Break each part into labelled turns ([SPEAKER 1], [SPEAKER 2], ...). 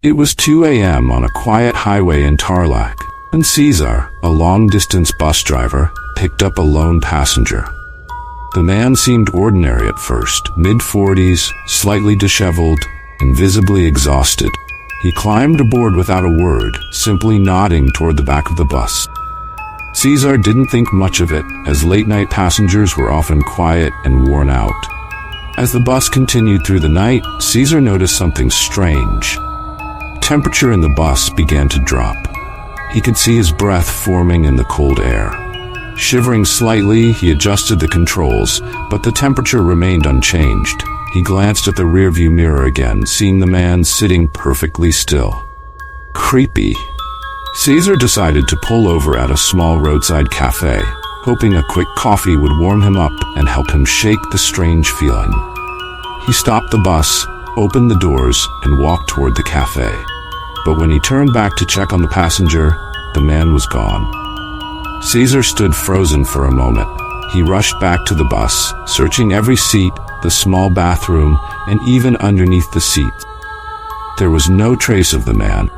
[SPEAKER 1] It was 2 a.m. on a quiet highway in Tarlac, and Cesar, a long-distance bus driver, picked up a lone passenger. The man seemed ordinary at first, mid-40s, slightly disheveled, and visibly exhausted. He climbed aboard without a word, simply nodding toward the back of the bus. Cesar didn't think much of it, as late-night passengers were often quiet and worn out. As the bus continued through the night, Cesar noticed something strange. Temperature in the bus began to drop. He could see his breath forming in the cold air. Shivering slightly, he adjusted the controls, but the temperature remained unchanged. He glanced at the rearview mirror again, seeing the man sitting perfectly still. Creepy. Cesar decided to pull over at a small roadside cafe, hoping a quick coffee would warm him up and help him shake the strange feeling. He stopped the bus, opened the doors, and walked toward the cafe. But when he turned back to check on the passenger, the man was gone. Cesar stood frozen for a moment. He rushed back to the bus, searching every seat, the small bathroom, and even underneath the seat. There was no trace of the man.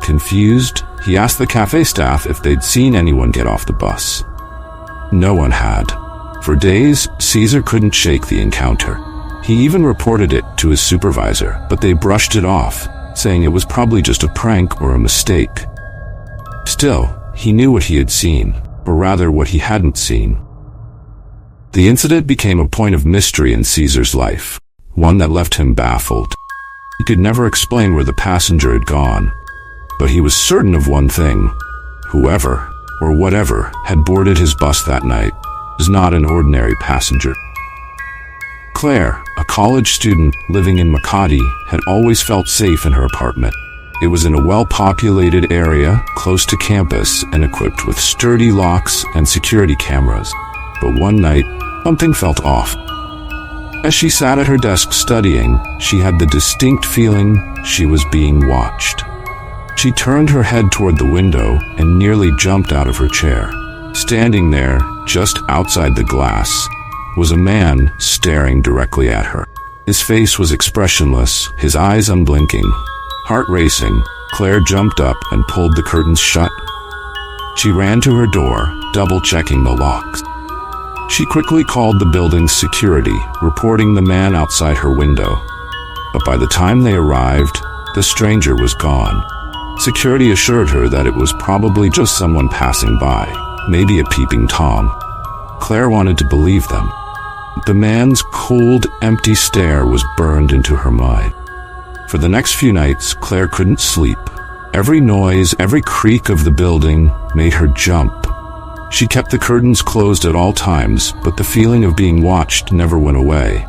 [SPEAKER 1] Confused, he asked the cafe staff if they'd seen anyone get off the bus. No one had. For days, Cesar couldn't shake the encounter. He even reported it to his supervisor, but they brushed it off, saying it was probably just a prank or a mistake. Still, he knew what he had seen, or rather what he hadn't seen. The incident became a point of mystery in Cesar's life, one that left him baffled. He could never explain where the passenger had gone, but he was certain of one thing: whoever, or whatever, had boarded his bus that night was not an ordinary passenger. Claire, a college student living in Makati, had always felt safe in her apartment. It was in a well-populated area, close to campus, and equipped with sturdy locks and security cameras. But one night, something felt off. As she sat at her desk studying, she had the distinct feeling she was being watched. She turned her head toward the window and nearly jumped out of her chair. Standing there, just outside the glass, was a man staring directly at her. His face was expressionless, his eyes unblinking. Heart racing, Claire jumped up and pulled the curtains shut. She ran to her door, double-checking the locks. She quickly called the building's security, reporting the man outside her window. But by the time they arrived, the stranger was gone. Security assured her that it was probably just someone passing by, maybe a peeping Tom. Claire wanted to believe them. The man's cold, empty stare was burned into her mind. For the next few nights, Claire couldn't sleep. Every noise, every creak of the building made her jump. She kept the curtains closed at all times, but the feeling of being watched never went away.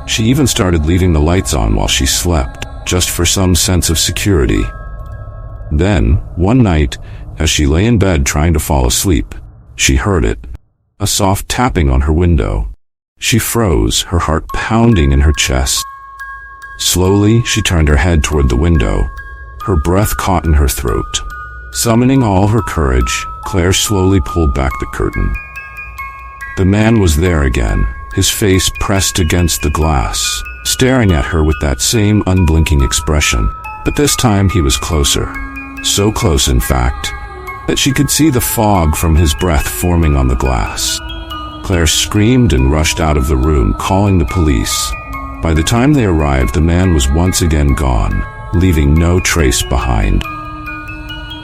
[SPEAKER 1] She even started leaving the lights on while she slept, just for some sense of security. Then, one night, as she lay in bed trying to fall asleep, she heard it, a soft tapping on her window. She froze, her heart pounding in her chest. Slowly, she turned her head toward the window. Her breath caught in her throat. Summoning all her courage, Claire slowly pulled back the curtain. The man was there again, his face pressed against the glass, staring at her with that same unblinking expression. But this time he was closer. So close, in fact, that she could see the fog from his breath forming on the glass. Claire screamed and rushed out of the room, calling the police. By the time they arrived, the man was once again gone, leaving no trace behind.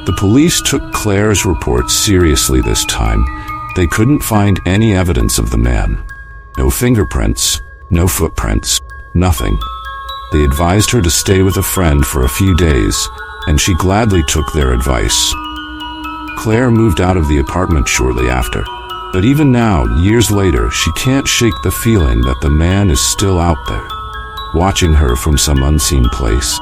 [SPEAKER 1] The police took Claire's report seriously this time. They couldn't find any evidence of the man. No fingerprints, no footprints, nothing. They advised her to stay with a friend for a few days, and she gladly took their advice. Claire moved out of the apartment shortly after. But even now, years later, she can't shake the feeling that the man is still out there, watching her from some unseen place.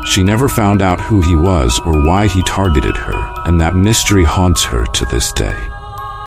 [SPEAKER 1] She never found out who he was or why he targeted her, and that mystery haunts her to this day.